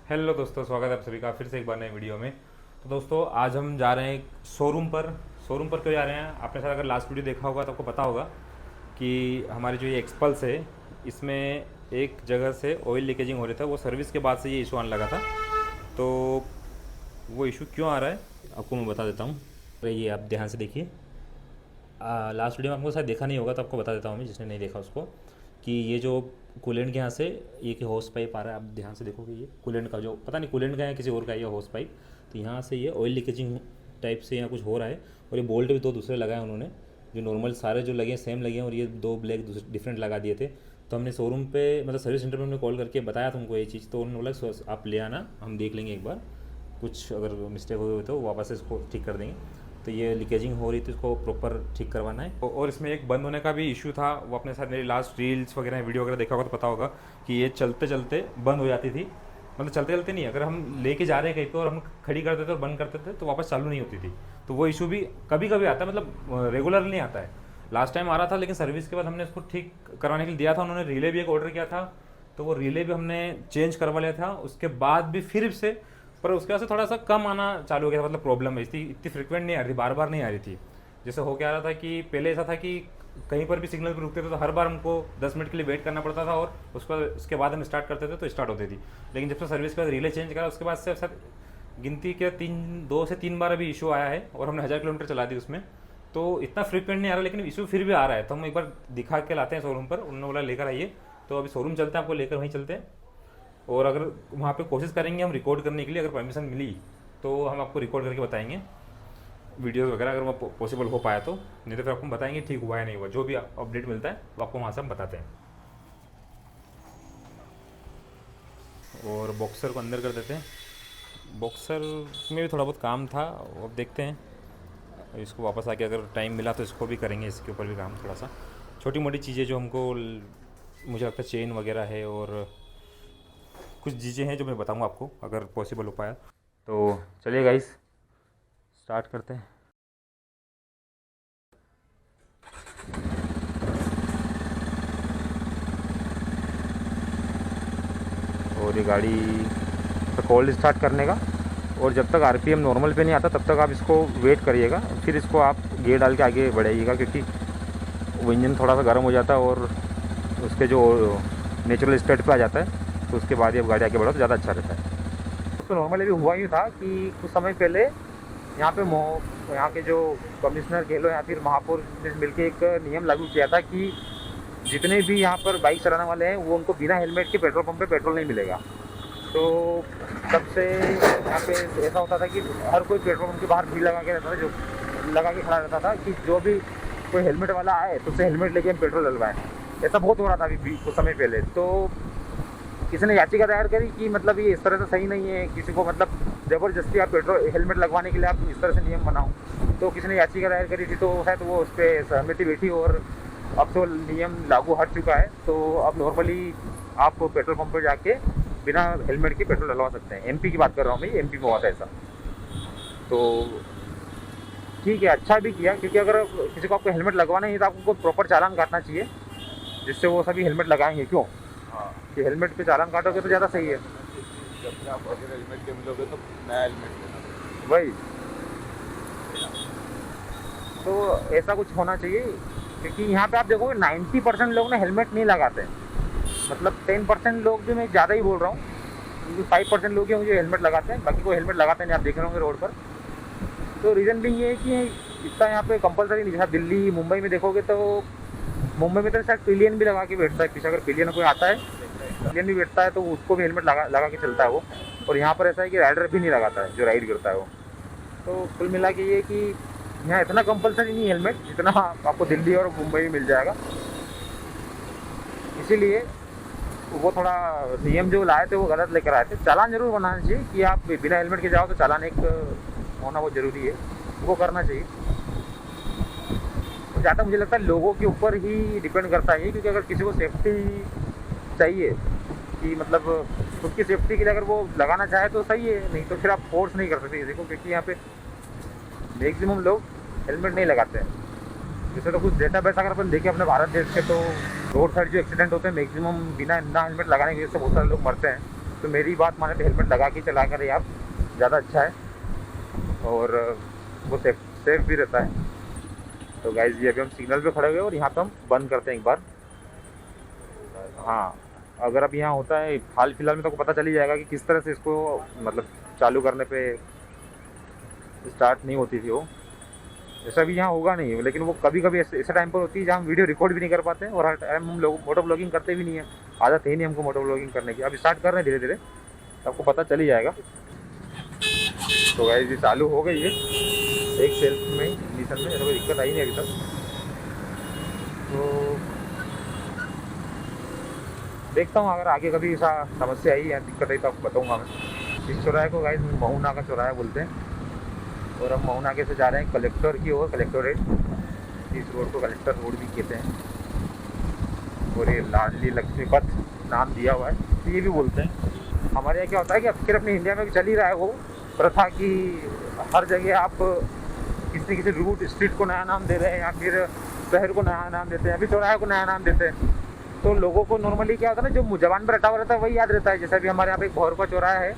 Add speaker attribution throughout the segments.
Speaker 1: Hello दोस्तों, स्वागत है आप सभी का फिर से एक बार नए वीडियो में। तो दोस्तों आज हम जा रहे हैं शोरूम पर क्यों जा रहे हैं? आपने शायद अगर लास्ट वीडियो देखा होगा तो आपको पता होगा कि हमारी जो ये एक्सपल्स है इसमें एक जगह से ऑयल लीकेजिंग हो रहा था। वो सर्विस के बाद से ये इशू आने लगा था। तो वो इशू क्यों आ रहा है आपको मैं बता देता हूँ। तो ये आप ध्यान से देखिए। लास्ट वीडियो में आपको शायद देखा नहीं होगा तो आपको बता देता हूँ मैं, जिसने नहीं देखा उसको, कि ये जो कूलेंट के यहाँ से ये होस पाइप आ रहा है। आप ध्यान से देखोगे ये कूलेंट का, जो पता नहीं कूलेंट का है किसी और का है ये होस पाइप। तो यहाँ से ये ऑयल लीकेजिंग टाइप से यहाँ कुछ हो रहा है। और ये बोल्ट भी दो दूसरे लगाए उन्होंने, जो नॉर्मल सारे जो लगे हैं सेम लगे हैं, और ये दो ब्लैक डिफरेंट लगा दिए थे। तो हमने शोरूम पे मतलब सर्विस सेंटर में हमने कॉल करके बताया तुमको ये चीज़, तो उन्होंने बोला आप ले आना, हम देख लेंगे एक बार, कुछ अगर मिस्टेक हुई तो वापस से इसको ठीक कर देंगे। तो ये लीकेजिंग हो रही थी, इसको प्रॉपर ठीक करवाना है। और इसमें एक बंद होने का भी इशू था। वो अपने साथ मेरी लास्ट रील्स वगैरह वीडियो वगैरह देखा होगा तो पता होगा कि ये चलते चलते बंद हो जाती थी। मतलब चलते चलते नहीं, अगर हम लेके जा रहे हैं कहीं पे और हम खड़ी करते थे और बंद करते थे तो वापस चालू नहीं होती थी। तो वो इशू भी कभी कभी आता है, मतलब रेगुलर नहीं आता है। लास्ट टाइम आ रहा था, लेकिन सर्विस के बाद हमने इसको ठीक करवाने के लिए दिया था। उन्होंने रिले भी एक ऑर्डर किया था, तो वो रिले भी हमने चेंज करवा लिया था। उसके बाद भी फिर से, पर उसके बाद से थोड़ा सा कम आना चालू हो गया था। मतलब प्रॉब्लम है इतनी फ्रिक्वेंट नहीं आ रही थी, बार बार नहीं आ रही थी। जैसे हो क्या रहा था कि पहले ऐसा था कि कहीं पर भी सिग्नल पर रुकते थे तो हर बार हमको 10 मिनट के लिए वेट करना पड़ता था, और उसके बाद हम स्टार्ट करते थे तो स्टार्ट होती थी। लेकिन जब से सर्विस के बाद रिले चेंज करा उसके बाद से शायद गिनती के 2 से 3 बार अभी इशू आया है, और हमने 1000 किलोमीटर चला दी उसमें। तो इतना फ्रिक्वेंट नहीं आ रहा, लेकिन इशू फिर भी आ रहा है। तो हम एक बार दिखा के लाते हैं शोरूम पर। उन्होंने बोला लेकर आइए, तो अभी शोरूम चलते हैं, आपको लेकर वहीं चलते हैं। और अगर वहाँ पे कोशिश करेंगे हम रिकॉर्ड करने के लिए, अगर परमिशन मिली तो हम आपको रिकॉर्ड करके बताएंगे वीडियोस वगैरह, अगर वो पॉसिबल हो पाया तो। नहीं तो फिर आपको बताएंगे ठीक हुआ है नहीं हुआ। जो भी अपडेट मिलता है वो आपको वहाँ से हम बताते हैं। और बॉक्सर को अंदर कर देते हैं। बॉक्सर में भी थोड़ा बहुत काम था, अब देखते हैं इसको वापस आके अगर टाइम मिला तो इसको भी करेंगे, इसके ऊपर भी काम थोड़ा सा। छोटी मोटी चीज़ें जो हमको मुझे लगता है चेन वगैरह है, और कुछ चीज़ें हैं जो मैं बताऊंगा आपको अगर पॉसिबल हो पाया तो। चलिए गाइस स्टार्ट करते हैं। और ये गाड़ी तो कोल्ड स्टार्ट करने का, और जब तक आरपीएम नॉर्मल पे नहीं आता तब तक आप इसको वेट करिएगा। फिर इसको आप गियर डाल के आगे बढ़ाइएगा, क्योंकि वो इंजन थोड़ा सा गर्म हो जाता है और उसके जो नेचुरल स्टेट पे आ जाता है, तो उसके बाद ही आप गाड़ी आगे बढ़ो तो ज़्यादा अच्छा रहता है। तो नॉर्मली भी हुआ ही था कि कुछ समय पहले यहाँ पे यहाँ के जो कमिश्नर कह लो या फिर महापौर ने मिलकर एक नियम लागू किया था कि जितने भी यहाँ पर बाइक चलाने वाले हैं वो उनको बिना हेलमेट के पेट्रोल पंप पे पेट्रोल नहीं मिलेगा। तो तब से यहाँ पे ऐसा होता था कि हर कोई पेट्रोल पंप के बाहर भीड़ लगा के रहता था, जो लगा के खड़ा रहता था कि जो भी कोई हेलमेट वाला आए तो उससे हेलमेट लेके हम पेट्रोल डलवाएं। ऐसा बहुत हो रहा था अभी कुछ समय पहले। तो किसी ने याचिका दायर करी कि मतलब ये इस तरह से सही नहीं है, किसी को मतलब ज़बरदस्ती आप पेट्रोल हेलमेट लगवाने के लिए आप इस तरह से नियम बनाओ। तो किसी ने याचिका दायर करी थी, तो शायद वो उस पर सहमति बैठी और अब तो नियम लागू हट चुका है। तो अब नॉर्मली आप पेट्रोल पंप पर जाके बिना हेलमेट के पेट्रोल डलवा सकते हैं। एमपी की बात कर रहा हूँ मैं, एमपी में हुआ था ऐसा। तो ठीक है, अच्छा भी किया, क्योंकि अगर किसी को आपको हेलमेट लगवाना है तो आपको प्रॉपर चालान काटना चाहिए, जिससे वो सभी हेलमेट लगाएंगे। क्यों कि हेलमेट पे चालान काटोगे तो ज़्यादा सही है।
Speaker 2: जब आप अगर हेलमेट के मिलोगे तो नया हेलमेट लेना
Speaker 1: वही तो ऐसा कुछ होना चाहिए, क्योंकि यहाँ पे आप देखोगे 90% लोग ना हेलमेट नहीं लगाते हैं। मतलब 10% लोग भी, मैं ज़्यादा ही बोल रहा हूँ, क्योंकि 5% लोग हैं जो हेलमेट लगाते हैं, बाकी कोई हेलमेट लगाते नहीं। आप देख रहे होंगे रोड पर। तो रीज़न भी ये है कि इतना यहाँ पे कंपलसरी नहीं। जैसा दिल्ली मुंबई में देखोगे तो मुंबई में तो शायद पिलियन भी लगा के बैठता है पीछे। अगर पिलियन कोई आता है, पिलियन भी बैठता है तो उसको भी हेलमेट लगा के चलता है वो। और यहाँ पर ऐसा है कि राइडर भी नहीं लगाता है जो राइड करता है वो। तो कुल मिला के ये कि यहाँ इतना कंपलसरी नहीं हेलमेट जितना आपको दिल्ली और मुंबई में मिल जाएगा। इसीलिए वो थोड़ा नियम जो लाए थे वो गलत लेकर आए थे। चालान जरूर बनाना चाहिए कि आप बिना हेलमेट के जाओ, तो चालान एक होना बहुत ज़रूरी है, वो करना चाहिए। ज़्यादा मुझे लगता है लोगों के ऊपर ही डिपेंड करता है, क्योंकि अगर किसी को सेफ्टी चाहिए कि मतलब खुद की सेफ्टी के लिए अगर वो लगाना चाहे तो सही है, नहीं तो फिर आप फोर्स नहीं कर सकते किसी को, क्योंकि यहाँ पे मैक्सिमम लोग हेलमेट नहीं लगाते हैं। जैसे तो कुछ डेटा बेस अगर अपन देखें अपने भारत देश के, तो रोड साइड जो एक्सीडेंट होते हैं मैक्सिमम बिना हेलमेट लगाने की वजह से बहुत सारे लोग मरते हैं।
Speaker 3: तो मेरी बात माने तो हेलमेट लगा के चला करें आप, ज़्यादा अच्छा है और वो सेफ भी रहता है। तो गाइज ये अभी हम सिग्नल पे खड़े हुए और यहाँ पे हम बंद करते हैं एक बार। हाँ, अगर अब यहाँ होता है हाल फिलहाल में तो आपको पता चल ही जाएगा कि किस तरह से इसको मतलब चालू करने पे स्टार्ट नहीं होती थी वो। ऐसा भी यहाँ होगा नहीं, लेकिन वो कभी कभी ऐसे टाइम पर होती है जहाँ हम वीडियो रिकॉर्ड भी नहीं कर पाते हैं और हर टाइम हम लोग मोटो ब्लॉगिंग करते भी नहीं है, आदत है नहीं हमको मोटो ब्लॉगिंग करने की। अब स्टार्ट कर रहे हैं धीरे धीरे, आपको पता चल ही जाएगा। तो गाइस ये चालू हो गई है एक सेल्फ में निशन में, कोई दिक्कत आई नहीं अभी तक। तो देखता हूँ अगर आगे कभी ऐसा समस्या आई या दिक्कत आई तो आपको बताऊँगा मैं। इस चौराहे को गाइस महू नाका चौराहा बोलते हैं और हम महू नाके से जा रहे हैं कलेक्टर की ओर, कलेक्टोरेट। इस रोड को कलेक्टर रोड भी कहते हैं और ये लाडली लक्ष्मी पथ नाम दिया हुआ है तो ये भी बोलते हैं। हमारे यहाँ क्या होता है कि फिर अपने इंडिया में चल ही रहा है वो प्रथा कि हर जगह आप किसी किसी रूट स्ट्रीट को नया नाम दे रहे हैं या फिर शहर को नया नाम देते हैं या फिर चौराहे को नया नाम देते हैं। तो लोगों को नॉर्मली क्या होता है ना, जो जबान पर रटा हुआ रहता है वही याद रहता है। जैसे अभी हमारे यहाँ पे एक भौर का चौराहा है,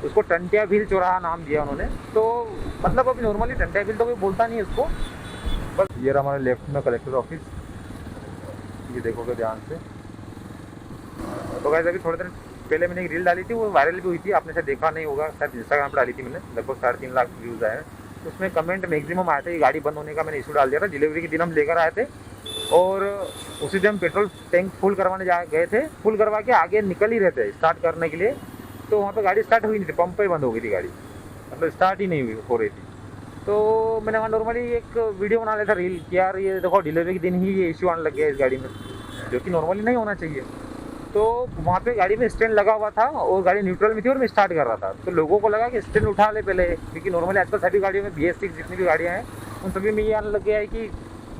Speaker 3: उसको टंटिया भील चौराहा नाम दिया उन्होंने। तो मतलब अभी नॉर्मली टंटिया भील तो कोई बोलता नहीं है उसको। बस ये रहा हमारे लेफ्ट में कलेक्टर ऑफिस, ये देखोगे ध्यान से। तो गाइस अभी थोड़ी देर पहले मैंने एक रील डाली थी, वो वायरल भी हुई थी, आपने शायद देखा नहीं होगा, शायद इंस्टाग्राम पर डाली थी मैंने, लगभग 3.5 लाख व्यूज़ आए। तो उसमें कमेंट मैक्सिमम आए थे, ये गाड़ी बंद होने का मैंने इशू डाल दिया था। डिलीवरी के दिन हम लेकर आए थे और उसी दिन हम पेट्रोल टैंक फुल करवाने गए थे, फुल करवा के आगे निकल ही रहे थे स्टार्ट करने के लिए। तो वहाँ पे गाड़ी स्टार्ट हुई नहीं थी, पंप पे ही बंद हो गई थी गाड़ी, मतलब स्टार्ट ही नहीं हो रही थी। तो मैंने वहाँ नॉर्मली एक वीडियो बना लिया था रील कि यार ये देखो डिलीवरी के दिन ही ये इशू आने लग गया इस गाड़ी में, जो कि नॉर्मली नहीं होना चाहिए। तो वहाँ पे गाड़ी में स्टैंड लगा हुआ था और गाड़ी न्यूट्रल में थी और मैं स्टार्ट कर रहा था। तो लोगों को लगा कि स्टैंड उठा ले पहले, क्योंकि नॉर्मली आजकल सभी गाड़ियों में BS6 जितनी भी गाड़ियाँ हैं उन सभी में ये आने लग गया है कि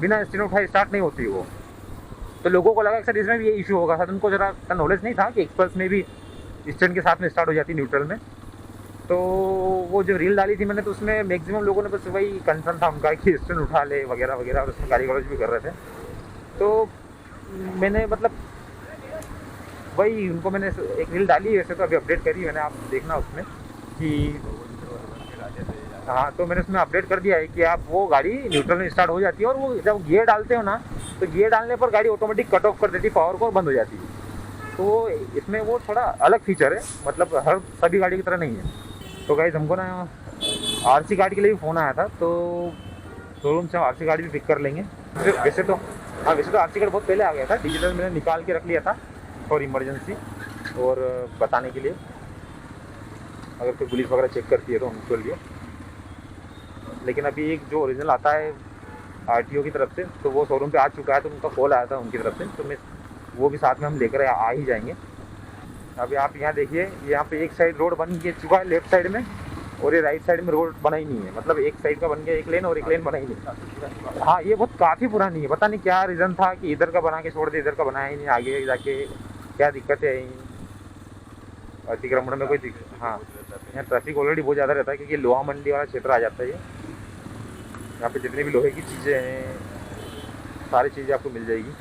Speaker 3: बिना स्टैंड उठाए स्टार्ट नहीं होती वो। तो लोगों को लगा कि सर इसमें भी ये इशू होगा, सर उनको ज़रा नॉलेज नहीं था कि एक्सप्रेस में भी स्टैंड के साथ में स्टार्ट हो जाती है न्यूट्रल में। तो वो जो रील डाली थी मैंने, तो उसमें मैक्सिमम लोगों ने बस वही कंसर्न था उनका कि स्टैंड उठा ले वगैरह वगैरह, और उसमें गाली गलौज भी कर रहे थे। तो मैंने मतलब वही उनको मैंने एक रील डाली है, वैसे तो अभी अपडेट करी मैंने, आप देखना उसमें कि हाँ, तो मैंने उसमें अपडेट कर दिया है कि आप वो गाड़ी न्यूट्रल में स्टार्ट हो जाती है और वो जब गियर डालते हो ना, तो गियर डालने पर गाड़ी ऑटोमेटिक कट ऑफ कर देती है पावर को और बंद हो जाती है। तो इसमें वो थोड़ा अलग फीचर है, मतलब हर सभी गाड़ी की तरह नहीं है। तो गाइस हमको ना RC गाड़ी के लिए भी फ़ोन आया था, तो शोरूम से हम RC गाड़ी भी पिक कर लेंगे। वैसे तो हाँ, वैसे तो RC कार्ड बहुत पहले आ गया था, डिजिटल मैंने निकाल के रख लिया था फॉर इमरजेंसी और बताने के लिए, अगर कोई पुलिस वगैरह चेक करती है तो उनके लिए। लेकिन अभी एक जो ओरिजिनल आता है RTO की तरफ से, तो वो शोरूम पे आ चुका है, तो उनका कॉल आया था उनकी तरफ से, तो मैं वो भी साथ में हम लेकर आ ही जाएंगे। अभी आप यहाँ देखिए, यहाँ पे एक साइड रोड बन के चुका है लेफ्ट साइड में, और ये राइट साइड में रोड बना ही नहीं है, मतलब एक साइड का बन गया एक लेन और एक लेन बना ही नहीं। हाँ, ये बहुत काफ़ी पुरानी है, पता नहीं क्या रीज़न था कि इधर का बना के छोड़ दे, इधर का बनाया ही नहीं, आगे जाके क्या दिक्कतें आई अतिक्रमण में कोई दिक्कत। हाँ, यहाँ ट्रैफिक ऑलरेडी बहुत ज़्यादा रहता है क्योंकि लोहा मंडी वाला क्षेत्र आ जाता है ये। यहाँ पे जितनी भी लोहे की चीज़ें हैं सारी चीज़ें आपको मिल जाएगी।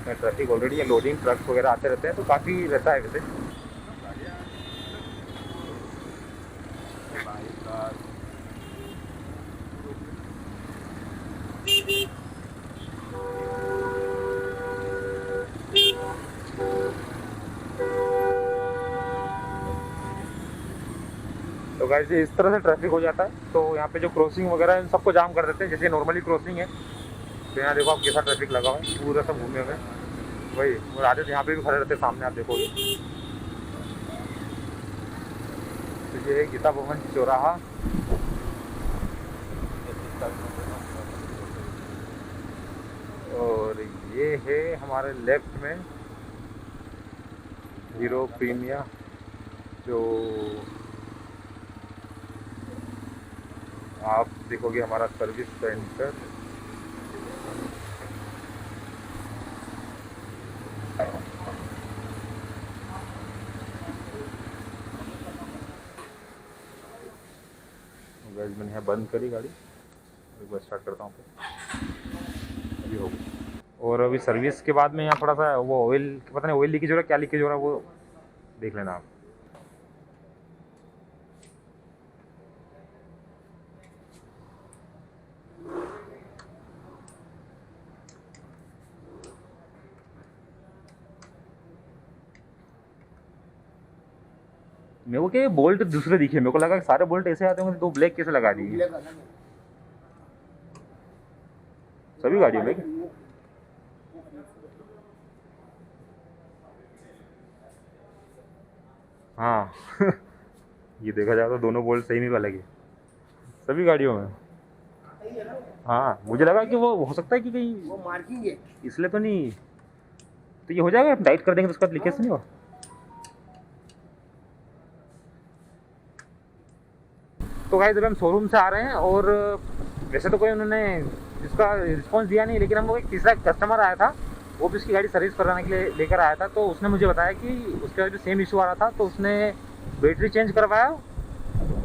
Speaker 3: ट्रैफिक ऑलरेडी लोडिंग ट्रक्स वगैरह आते रहते हैं, तो काफ़ी रहता है वैसे। तो गाइस इस तरह से ट्रैफिक हो जाता है। तो यहाँ पे जो क्रॉसिंग वगैरह है इन सबको जाम कर देते हैं, जैसे नॉर्मली क्रॉसिंग है। तो यहाँ देखो आप कैसा ट्रैफिक लगा हुआ है, पूरा सब घूमे हुए वही, और आधे यहाँ पे भी खड़े रहते हैं सामने, आप देखोगे। तो ये है गीता भवन चौराहा, और ये है हमारे लेफ्ट में हीरो प्रीमिया, जो आप देखोगे हमारा सर्विस सेंटर। गाइस मैंने यहाँ बंद करी गाड़ी, एक बार स्टार्ट करता हूँ, अभी हो गई। और अभी सर्विस के बाद में यहाँ थोड़ा सा वो ऑयल, पता नहीं ऑयल लीकेज हो रहा है क्या लीकेज हो रहा है, वो देख लेना आप। मेरे को क्या बोल्ट दूसरे दिखे, मेरे को लगा कि सारे बोल्ट ऐसे आते होंगे, तो ब्लैक कैसे लगा दिए सभी गाड़ियों में? हाँ ये देखा जाए तो दोनों बोल्ट सेम ही अलग है सभी गाड़ियों में। हाँ मुझे लगा कि वो हो सकता है कि कहीं
Speaker 4: वो मार्किंग है।
Speaker 3: इसलिए तो नहीं, तो ये हो जाएगा, टाइट कर देंगे तो उसके बाद लीकेज नहीं हो। तो गाइस अभी हम शोरूम से आ रहे हैं और वैसे तो कोई उन्होंने इसका रिस्पॉन्स दिया नहीं, लेकिन हमको एक तीसरा कस्टमर आया था, वो भी उसकी गाड़ी सर्विस कराने के लिए लेकर आया था। तो उसने मुझे बताया कि उसके बाद भी सेम इशू आ रहा था, तो उसने बैटरी चेंज करवाया,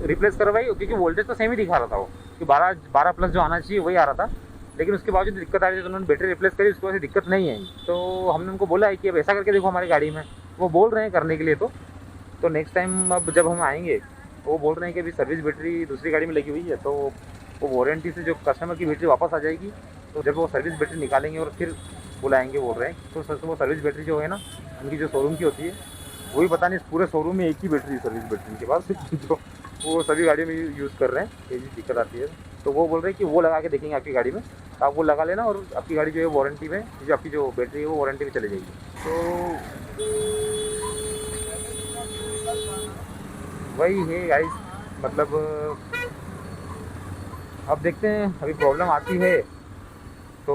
Speaker 3: रिप्लेस करवाई, क्योंकि वोल्टेज तो सेम ही दिखा रहा था वो कि 12 प्लस जो आना चाहिए वही आ रहा था, लेकिन उसके बावजूद दिक्कत आ रही थी, तो उन्होंने बैटरी रिप्लेस करी, उसकी वजह से दिक्कत नहीं आई। तो हमने उनको बोला है कि अब ऐसा करके देखो हमारी गाड़ी में, वो बोल रहे हैं करने के लिए। तो नेक्स्ट टाइम अब जब हम आएंगे, वो बोल रहे हैं कि अभी सर्विस बैटरी दूसरी गाड़ी में लगी हुई है, तो वो वारंटी से जो कस्टमर की बैटरी वापस आ जाएगी, तो जब वो सर्विस बैटरी निकालेंगे और फिर बुलाएंगे बोल रहे हैं। तो सर वो सर्विस बैटरी जो है ना, उनकी जो शोरूम की होती है, वही पता नहीं पूरे शोरूम में एक ही बैटरी सर्विस बैटरी के पास जो वो सभी गाड़ियों में यूज़ कर रहे हैं, ये दिक्कत आती है। तो वो बोल रहे हैं कि वो लगा के देखेंगे आपकी गाड़ी में, तो आप वो लगा लेना और आपकी गाड़ी जो है वारंटी में, जो आपकी जो बैटरी है वो वारंटी में चली जाएगी। तो वही है गाइस, मतलब अब देखते हैं, अभी प्रॉब्लम आती है तो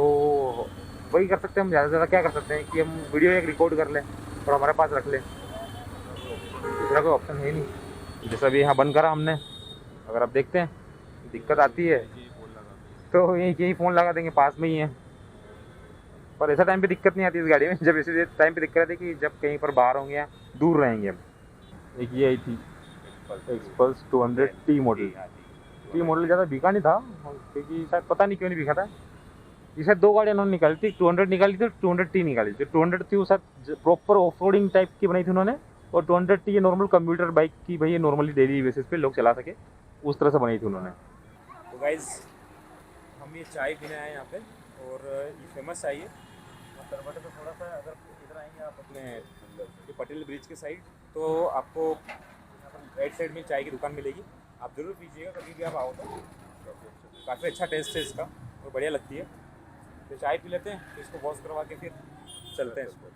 Speaker 3: वही कर सकते हैं हम। ज़्यादा से ज़्यादा क्या कर सकते हैं कि हम वीडियो एक रिकॉर्ड कर लें और हमारे पास रख लें, दूसरा कोई ऑप्शन है नहीं। जैसा अभी यहाँ बंद करा हमने, अगर आप देखते हैं दिक्कत आती है तो यही फ़ोन लगा देंगे, पास में ही है। पर ऐसा टाइम पे दिक्कत नहीं आती इस गाड़ी में, जब ऐसे टाइम पे दिक्कत आती है कि जब कहीं पर बाहर होंगे या दूर रहेंगे हम। एक ये आई थी XPulse 200T model. T model ज़्यादा बिका नहीं था, क्योंकि शायद पता नहीं क्यों नहीं बिका था। ये शायद 2 गाड़ियाँ उन्होंने निकाली थी, 200 निकाली थी, 200T निकाली थी। 200 थी वो शायद प्रॉपर ऑफ रोडिंग टाइप की बनाई थी उन्होंने, और 200T ये नॉर्मल कंप्यूटर बाइक की, भाई ये नॉर्मली डेली बेसिस पे लोग चला सके, उस तरह से बनाई थी उन्होंने।
Speaker 1: तो गाइज हम ये चाय पीने आए हैं यहाँ पे, और ये फेमस चाय है। दरवाजे पे थोड़ा सा अगर इधर आएंगे आप अपने ये पटेल ब्रिज के साइड, तो आपको राइट साइड में चाय की दुकान मिलेगी, आप ज़रूर पीजिएगा कभी भी आप आओ तो। काफ़ी अच्छा टेस्ट है इसका और बढ़िया लगती है। तो चाय पी लेते हैं, तो इसको वॉश करवा के फिर चलते हैं इसको।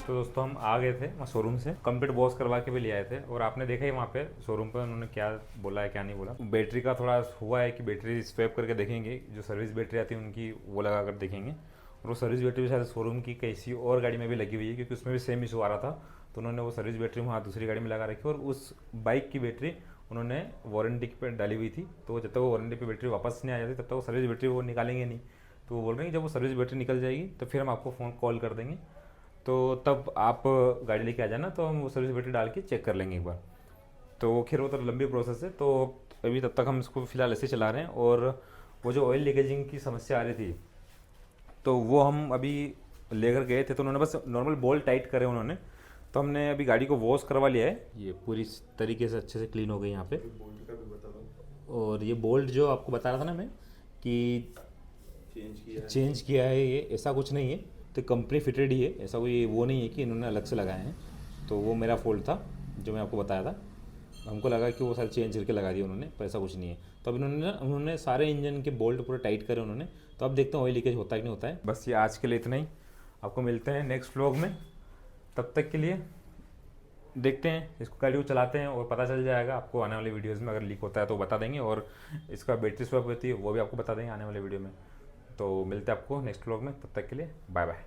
Speaker 1: दोस्तों हम आ गए थे वहाँ शोरूम से, कंप्लीट वॉश करवा के भी ले आए थे, और आपने देखा ही वहाँ पे शोरूम पर उन्होंने क्या बोला है क्या नहीं बोला। बैटरी का थोड़ा हुआ है कि बैटरी स्वैप करके देखेंगे, जो सर्विस बैटरी आती है उनकी वो लगा कर देखेंगे। और वो सर्विस बैटरी भी शायद शोरूम की किसी और गाड़ी में भी लगी हुई है, क्योंकि उसमें भी सेम इशू आ रहा था, तो उन्होंने वो सर्विस बैटरी वहाँ दूसरी गाड़ी में लगा रखी, और उस बाइक की बैटरी उन्होंने वारंटी पे डाली हुई थी। तो जब तक वो वारंटी पे बैटरी वापस नहीं आ जाती तब तक वो सर्विस बैटरी वो निकालेंगे नहीं। तो वो बोल रहे हैं कि जब वो सर्विस बैटरी निकल जाएगी तो फिर हम आपको फ़ोन कॉल कर देंगे, तो तब आप गाड़ी लेके आ जाना, तो हम वो सर्विस बैटरी डाल के चेक कर लेंगे एक बार। तो खैर वो तो लंबी प्रोसेस है, तो अभी तब तक हम इसको फ़िलहाल ऐसे चला रहे हैं। और वो जो ऑयल लीकेजिंग की समस्या आ रही थी, तो वो हम अभी लेकर गए थे, तो उन्होंने बस नॉर्मल बोल्ट टाइट करे उन्होंने, तो हमने अभी गाड़ी को वॉश करवा लिया है, ये पूरी तरीके से अच्छे से क्लीन हो गई यहाँ पे। और ये बोल्ट जो आपको बता रहा था ना मैं कि चेंज किया है, ये ऐसा कुछ नहीं है, तो कंपनी फिटेड ही है, ऐसा कोई वो नहीं है कि इन्होंने अलग से लगाए हैं। तो वो मेरा फॉल्ट था जो मैं आपको बताया था, हमको लगा कि वो सारे चेंज करके लगा दिए उन्होंने, पर ऐसा कुछ नहीं है। तो अब उन्होंने सारे इंजन के बोल्ट पूरे टाइट करे उन्होंने, तो अब देखते हैं ऑयल लीकेज होता है कि नहीं होता है। बस ये आज के लिए इतना ही, आपको मिलते हैं नेक्स्ट व्लॉग में। तब तक के लिए देखते हैं, इसको गाड़ी को चलाते हैं और पता चल जाएगा आपको आने वाले वीडियोज़ में। अगर लीक होता है तो बता देंगे, और इसका बैटरी स्वैप होती है वो भी आपको बता देंगे आने वाले वीडियो में। तो मिलते हैं आपको नेक्स्ट व्लॉग में, तब तक के लिए बाय बाय।